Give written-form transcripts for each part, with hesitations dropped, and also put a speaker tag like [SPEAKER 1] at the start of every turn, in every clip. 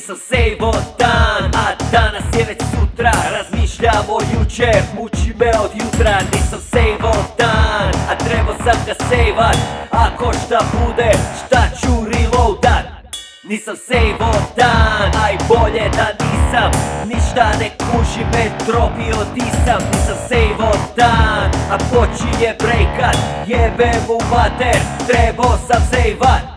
[SPEAKER 1] Nisam sejvo dan, a danas je već sutra. Razmišljam o jučer, muči me od jutra. Nisam sejvo dan, a trebao sam ga sejvat. Ako šta bude, šta ću reloadat. Nisam sejvo dan, aj bolje da nisam. Ništa ne kuži me, tropio disam. Nisam sejvo dan, a počinje brejkat. Jebem u mater, trebao sam sejvat.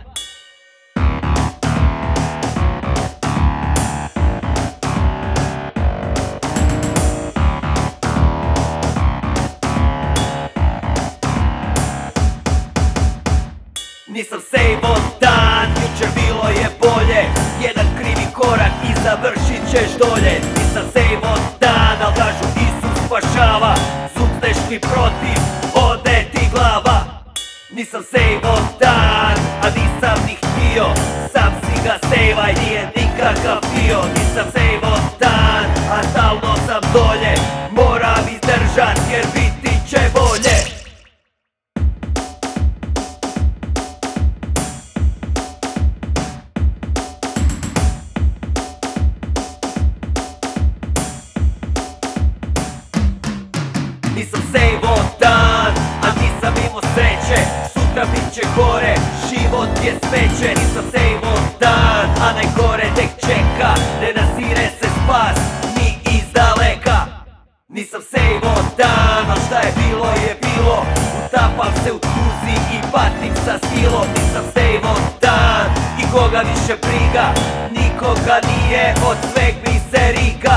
[SPEAKER 1] Nisam sejvo dan, jučer bilo je bolje. Jedan krivi korak i završit ćeš dolje. Nisam sejvo dan, al kažu Isus spašava. Zucneš mi protiv, ode ti glava. Nisam sejvo dan, a nisam ni htio. Sam si ga sejvaj, nije nikakav bio. Nisam sejvo dan, a stalno sam dolje. Moram izdržat jer biti će bolje. Nisam sejvo dan, a nisam imao sreće. Sutra bit će gore, život je smeće. Nisam sejvo dan, a najgore tek čeka. Ne nazire se spas, ni iz daleka. Nisam sejvo dan, al šta je bilo. Utapam se u tuzi i patim sa stilom. Nisam sejvo dan, i koga više briga. Nikoga nije od sveg miserika.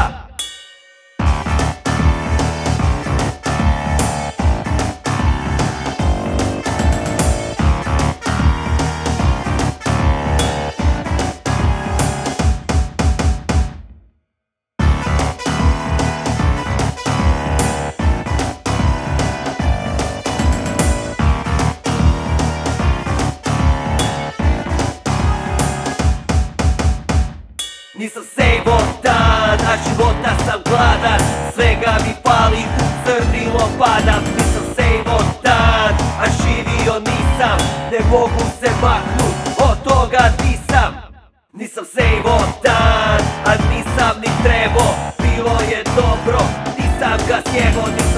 [SPEAKER 1] Nisam sejvo dan, a života sam gladan. Svega mi pali, u crnilo padam. Nisam sejvo dan, a živio nisam. Ne mogu se maknut, od toga nisam. Nisam sejvo dan, a nisam ni trebo. Bilo je dobro, nisam ga sjebo.